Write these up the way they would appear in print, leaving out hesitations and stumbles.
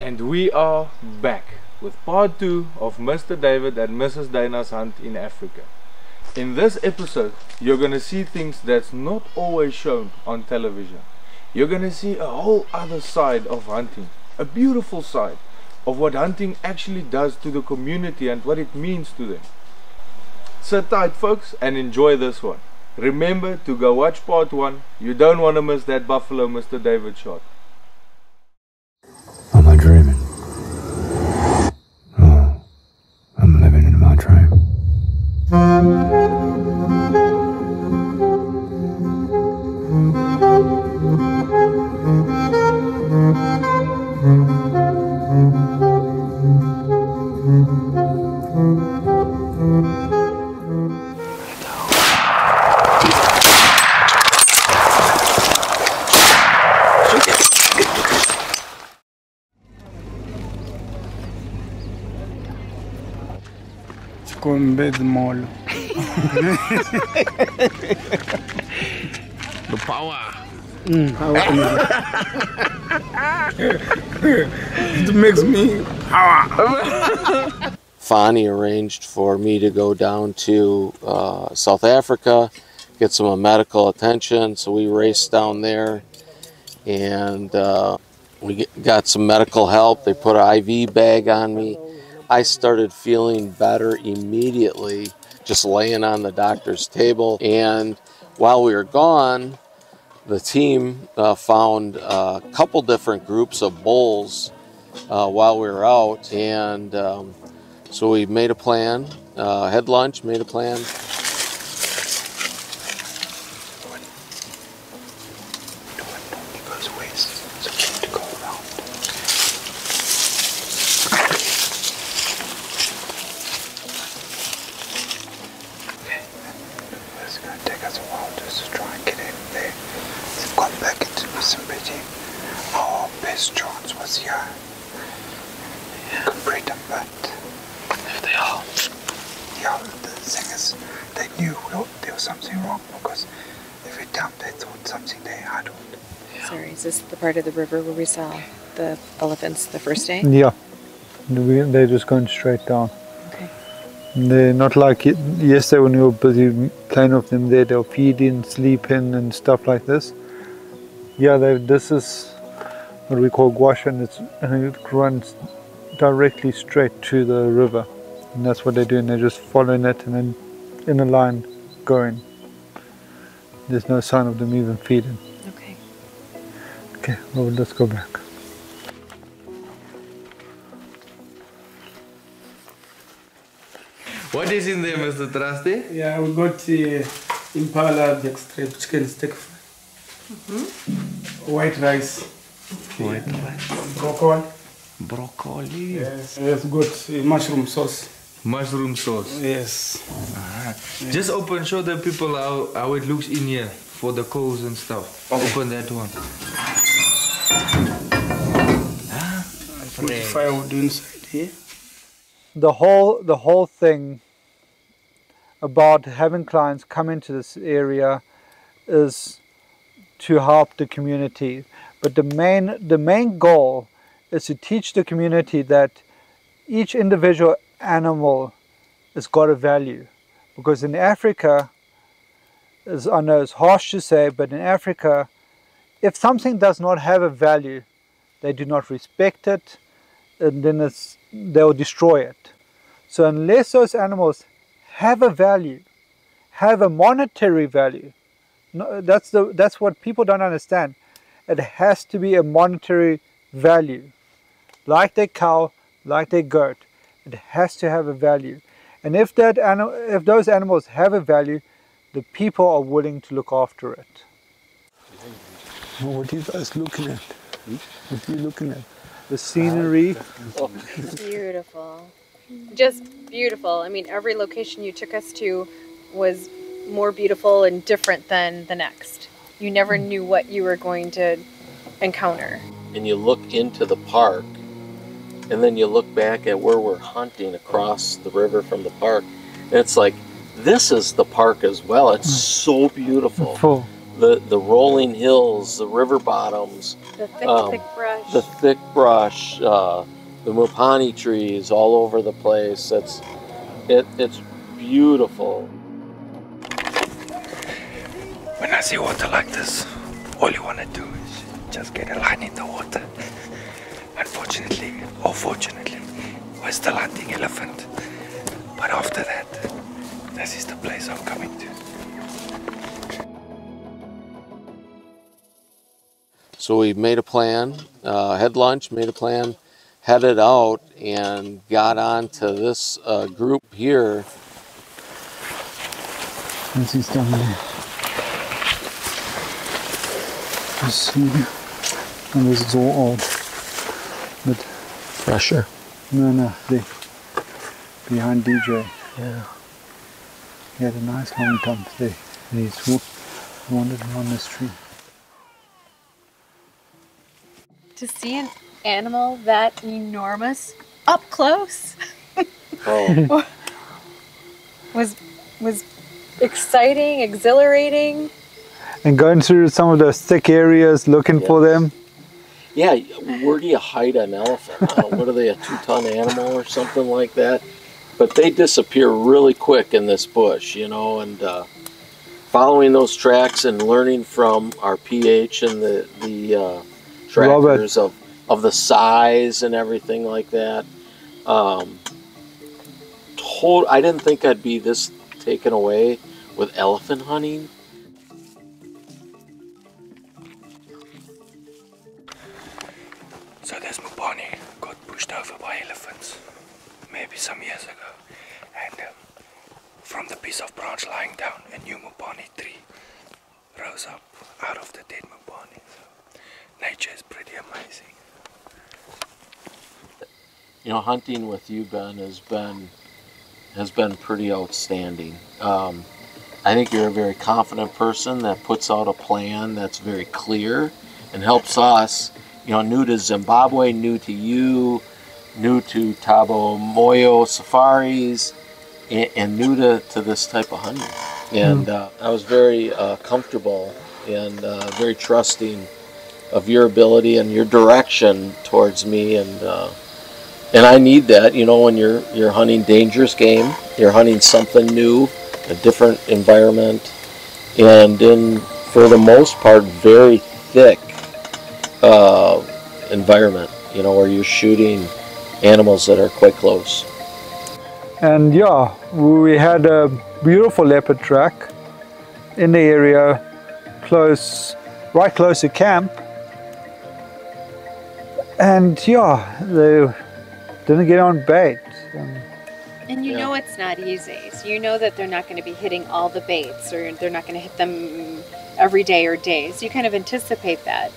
And we are back with part 2 of Mr. David and Mrs. Dana's hunt in Africa. In this episode, you're gonna see things that's not always shown on television. You're gonna see a whole other side of hunting, a beautiful side of what hunting actually does to the community and what it means to them. Sit tight folks and enjoy this one. Remember to go watch part 1. You don't want to miss that buffalo Mr. David shot. Am I dreaming? Oh, I'm living in my dream. The power. It makes me power. Fani arranged for me to go down to South Africa, get some medical attention, so we raced down there and we got some medical help. They put an IV bag on me. I started feeling better immediately, just laying on the doctor's table. And while we were gone, the team found a couple different groups of bulls while we were out. And so we made a plan, had lunch, made a plan. Sorry, is this the part of the river where we saw the elephants the first day? Yeah, they're just going straight down. Okay. They're not like yesterday when we were busy playing with them there, they'll feed in, sleep in and stuff like this. Yeah, this is what we call gouache, and it runs directly straight to the river. And that's what they're doing, they're just following it and then in a line going. There's no sign of them even feeding. Okay. Okay, well, let's go back. What is in there, Mr. Trusty? Yeah, we got impala, backstrap, chicken steak fry. White rice. White rice. Broccoli. Broccoli. Yes. We've got mushroom sauce. Mushroom sauce. Yes. Yes. Just open, show the people how it looks in here for the coals and stuff. Okay. Open that one. Put the firewood inside here. The whole thing about having clients come into this area is to help the community. But the main goal is to teach the community that each individual animal has got a value. Because in Africa, as I know it's harsh to say, but in Africa, if something does not have a value, they do not respect it, and then they'll destroy it. So unless those animals have a value, have a monetary value, that's what people don't understand. It has to be a monetary value. Like their cow, like their goat, it has to have a value. And if those animals have a value, the people are willing to look after it. What are you guys looking at? What are you looking at? The scenery. Beautiful. Just beautiful. I mean, every location you took us to was more beautiful and different than the next. You never knew what you were going to encounter. And you look into the park, and then you look back at where we're hunting across the river from the park, and it's like, this is the park as well. It's so beautiful. the rolling hills, the river bottoms, The thick brush. the thick brush, the mupani trees all over the place. It's beautiful. When I see water like this, all you want to do is just get a line in the water. Unfortunately, or fortunately, we're still hunting elephant. But after that, this is the place I'm coming to. So we made a plan, had lunch, made a plan, headed out, and got on to this group here. Das ist down there. You see, and this is all old. But Fresher. no, they behind DJ. Yeah. He had a nice long dump there. And he's wandered around this tree. To see an animal that enormous up close Oh, was exciting, exhilarating. And going through some of those thick areas looking for them. yeah. Where do you hide an elephant? I don't know, what are they, a 2-ton animal or something like that? But they disappear really quick in this bush, you know, and following those tracks and learning from our PH and the trackers of the size and everything like that. I didn't think I'd be this taken away with elephant hunting. So this mupani got pushed over by elephants maybe some years ago, and from the piece of branch lying down, a new mupani tree rose up out of the dead mupani. So nature is pretty amazing. You know, hunting with you, Ben, has been pretty outstanding. I think you're a very confident person that puts out a plan that's very clear and helps us, you know, new to Zimbabwe, new to you, new to Thaba Mmoyo Safaris, and new to this type of hunting. And I was very comfortable and very trusting of your ability and your direction towards me, and I need that, you know, when you're hunting dangerous game, you're hunting something new, a different environment, and in, for the most part, very thick environment, you know, where you're shooting animals that are quite close. And yeah, we had a beautiful leopard track in the area, right close to camp. And yeah, they didn't get on bait. And you know it's not easy. So you know that they're not going to be hitting all the baits, or they're not going to hit them every day or days. You kind of anticipate that.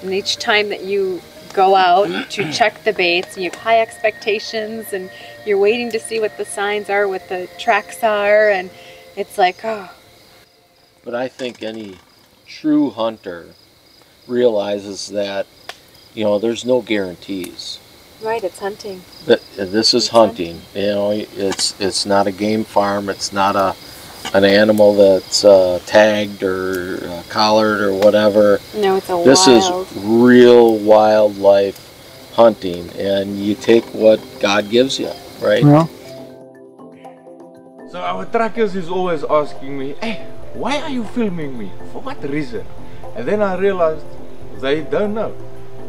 And each time that you go out to check the baits, and you have high expectations, and you're waiting to see what the signs are, what the tracks are, and it's like, oh. But I think any true hunter realizes that, you know, there's no guarantees. Right, it's hunting. This is hunting. You know, it's not a game farm. It's not an animal that's tagged or collared or whatever. No, it's a wild. This is real wildlife hunting, and you take what God gives you, right? Yeah. So our trackers is always asking me, hey, why are you filming me? For what reason? And then I realized they don't know.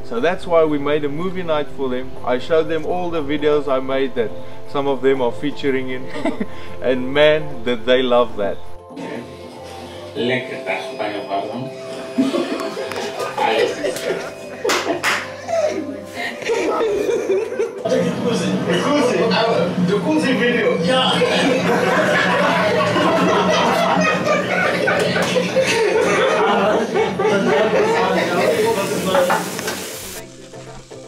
So that's why we made a movie night for them. I showed them all the videos I made that some of them are featuring in. And man, did they love that.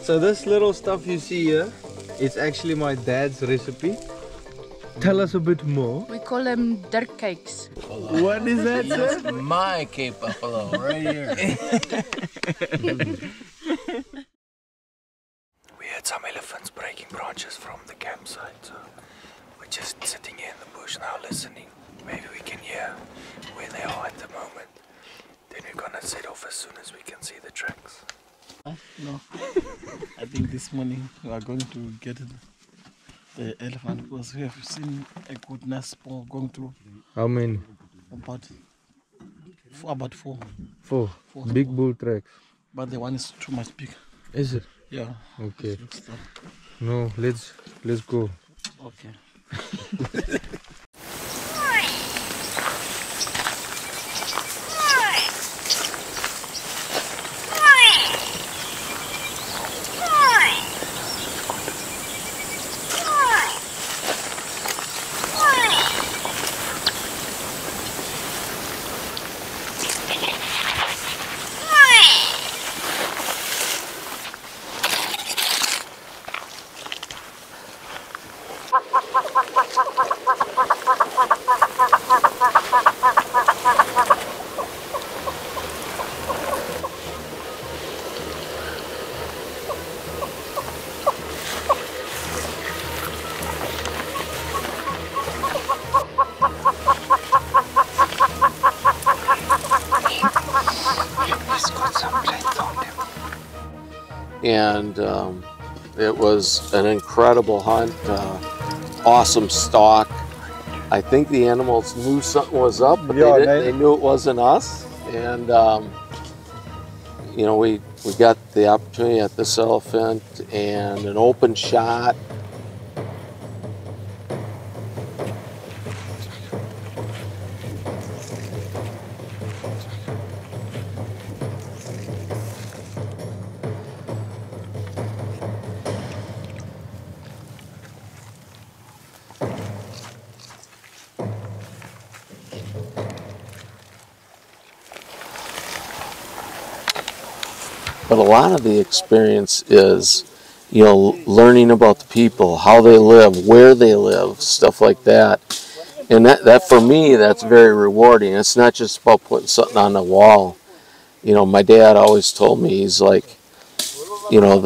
So this little stuff you see here, it's actually my dad's recipe. Tell us a bit more. We call them dirt cakes. What is that, sir? That's my Cape Buffalo right here. We had some elephants breaking branches from the campsite, so we're just sitting here in the bush now listening. Maybe we can hear where they are at the moment. Then we're gonna set off as soon as we can see the tracks. No, I think this morning we are going to get the elephant because we have seen a good nest going through How many? about four. Four. Big bull tracks. But the one is too much big. Is it? Yeah. Okay. No, let's go. Okay. And it was an incredible hunt, awesome stalk. I think the animals knew something was up, but they knew it wasn't us. And you know, we got the opportunity at this elephant and an open shot. But a lot of the experience is, you know, learning about the people, how they live, where they live, stuff like that. And that for me, that's very rewarding. It's not just about putting something on the wall. You know, my dad always told me, he's like, you know,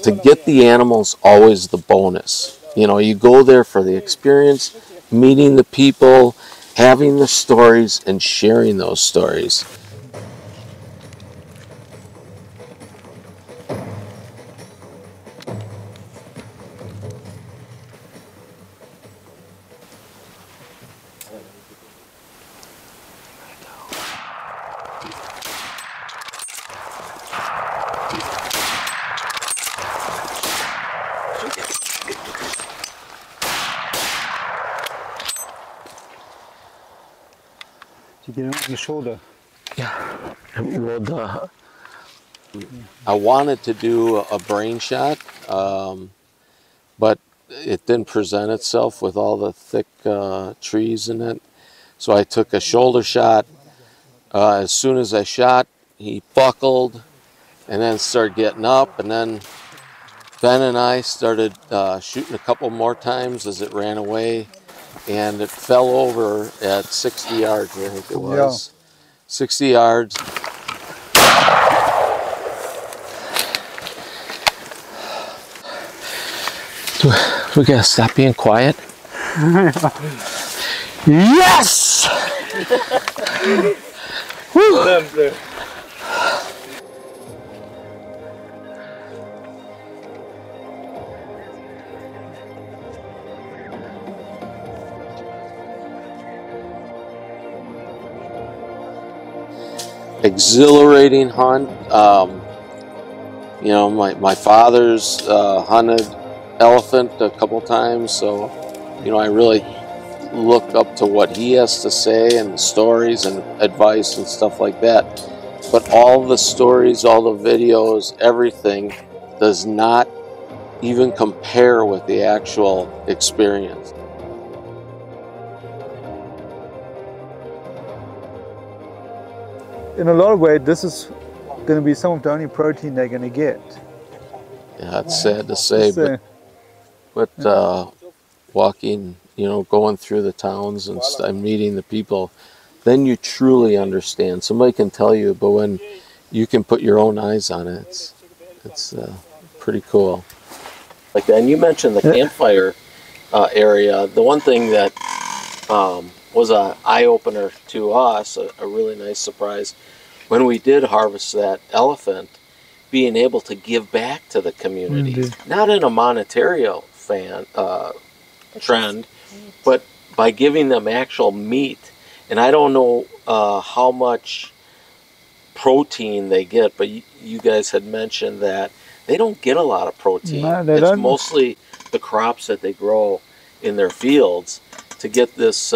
to get the animals always the bonus. You know, you go there for the experience, meeting the people, having the stories, and sharing those stories. You get it on your shoulder. Yeah. I wanted to do a brain shot, but it didn't present itself with all the thick trees in it. So I took a shoulder shot. As soon as I shot, he buckled and then started getting up. And then Ben and I started shooting a couple more times as it ran away. And it fell over at 60 yards, I think it was. Yeah. 60 yards. We gotta stop being quiet. Yes! Woo! Exhilarating hunt. You know, my father's hunted elephant a couple times, so you know, I really look up to what he has to say and the stories and advice and stuff like that. But all the stories, all the videos, everything does not even compare with the actual experience. In a lot of ways, this is going to be some of the only protein they're going to get. Yeah, it's sad to say, but walking, you know, going through the towns and meeting the people, then you truly understand. Somebody can tell you, but when you can put your own eyes on it, it's pretty cool. Like, and you mentioned the campfire area. The one thing that was an eye-opener to us, a really nice surprise, when we did harvest that elephant, being able to give back to the community, Indeed. not in a monetary trend, but by giving them actual meat. And I don't know how much protein they get, but you guys had mentioned that they don't get a lot of protein. No, they it's don't. mostly the crops that they grow in their fields. To get this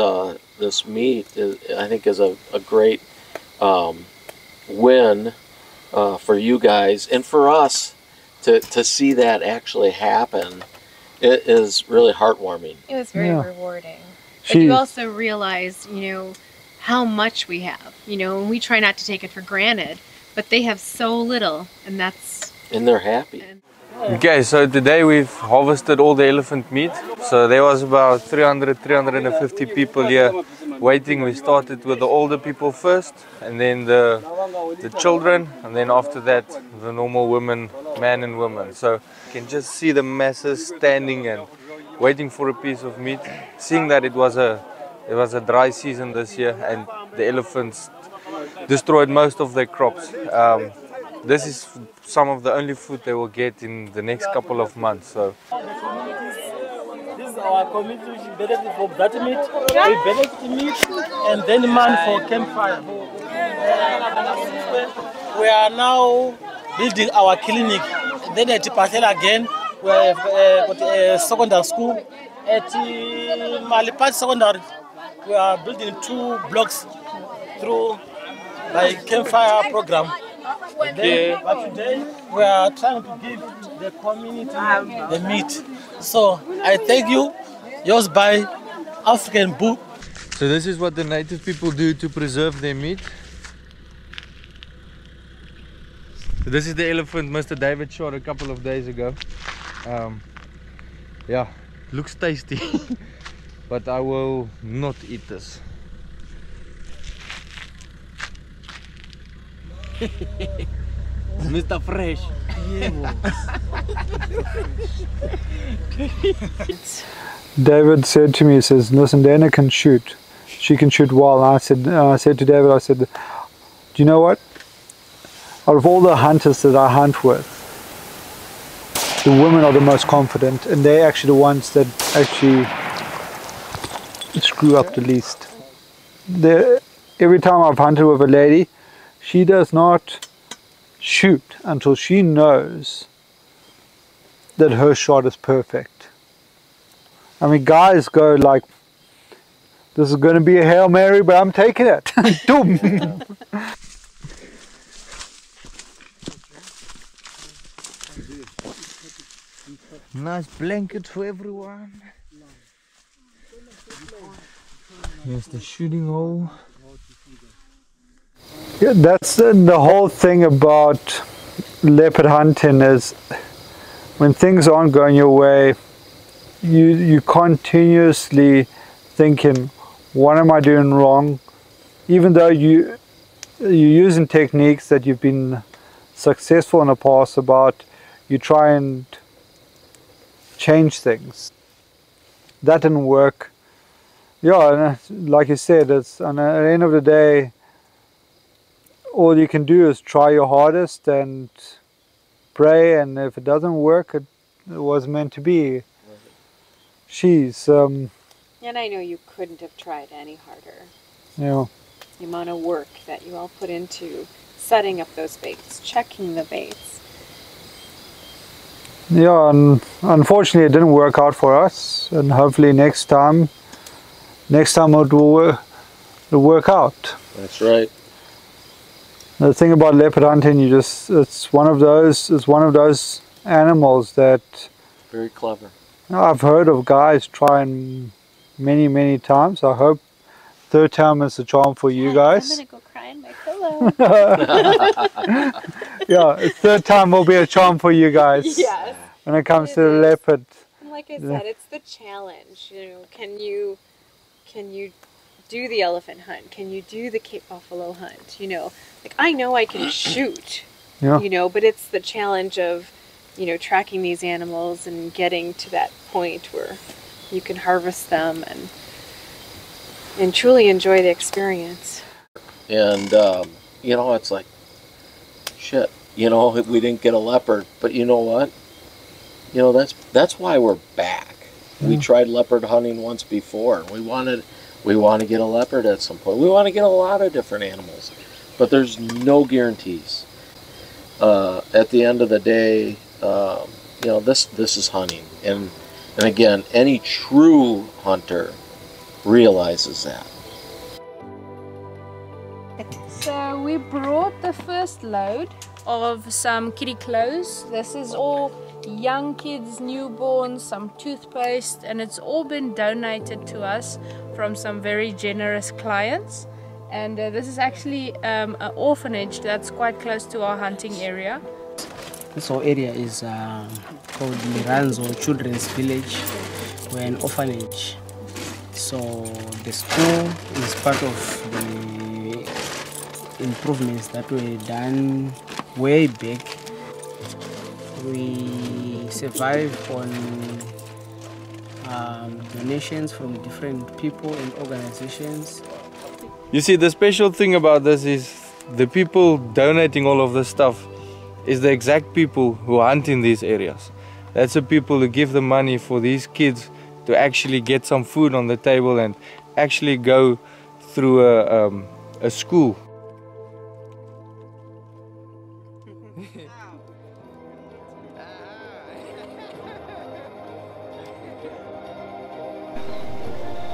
this meat, I think, is a great win for you guys and for us to see that actually happen. It is really heartwarming. It was very Yeah. rewarding. But you also realize, how much we have, and we try not to take it for granted, but they have so little, and And they're happy. Okay, so today we've harvested all the elephant meat. So there was about 350 people here waiting. We started with the older people first, and then the children, and then after that the normal women, men and women. So you can just see the masses standing and waiting for a piece of meat. Seeing that it was a dry season this year and the elephants destroyed most of their crops. This is some of the only food they will get in the next couple of months. So This is our community which benefit from that meat. We benefit meat and then man for campfire. We are now building our clinic. Then at Patel again, we have got a secondary school. At Malipat Secondary, we are building 2 blocks through by campfire program. But today we are trying to give the community the meat. So I thank you. Yours by African Book. So this is what the native people do to preserve their meat. So this is the elephant Mr. David shot a couple of days ago. Yeah, looks tasty, but I will not eat this. Mr. Fresh. David said to me, he says, listen, Dana can shoot. She can shoot well. And I said to David, I said, do you know what? Out of all the hunters that I hunt with, the women are the most confident, and they're actually the ones that actually screw up the least. Every time I've hunted with a lady, she does not shoot until she knows that her shot is perfect. I mean, guys go like, this is going to be a Hail Mary, but I'm taking it. Doom. Nice blanket for everyone. Here's the shooting hole. Yeah, that's the whole thing about leopard hunting, is when things aren't going your way, you continuously thinking, what am I doing wrong? Even though you're using techniques that you've been successful in the past about, you try and change things. That didn't work. Yeah, and like you said, it's, and at the end of the day, all you can do is try your hardest and pray, and if it doesn't work, it was meant to be. She's and I know you couldn't have tried any harder. yeah. The amount of work that you all put into setting up those baits, checking the baits. Yeah, and unfortunately it didn't work out for us, and hopefully next time it will work out. That's right. The thing about leopard hunting, it's one of those animals that Very clever. I've heard of guys trying many times. I hope third time is a charm for you guys. I'm gonna go cry in my pillow. Yeah, third time will be a charm for you guys. Yes. When it comes to the leopard. And like I said, it's the challenge. Can you do the elephant hunt? Can you do the Cape Buffalo hunt? Like I know I can shoot. Yeah. But it's the challenge of, tracking these animals and getting to that point where you can harvest them and truly enjoy the experience. And you know, it's like, shit, you know, we didn't get a leopard. But you know what? You know, that's why we're back. We tried leopard hunting once before, and we want to get a leopard at some point. We want to get a lot of different animals, but there's no guarantees. At the end of the day, you know, this is hunting, and again, any true hunter realizes that. So we brought the first load of some kiddie clothes. This is all young kids, newborns, some toothpaste, and it's all been donated to us from some very generous clients. And this is actually an orphanage that's quite close to our hunting area. This whole area is called Miranzo Children's Village. We're an orphanage. So the school is part of the improvements that were done way back. We survive on donations from different people and organizations. You see, the special thing about this is the people donating all of this stuff is the exact people who hunt in these areas. That's the people who give the money for these kids to actually get some food on the table and actually go through a school.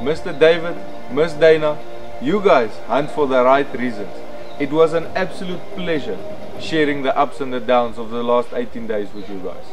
Mr. David, Miss Dana, you guys hunt for the right reasons. It was an absolute pleasure sharing the ups and the downs of the last 18 days with you guys.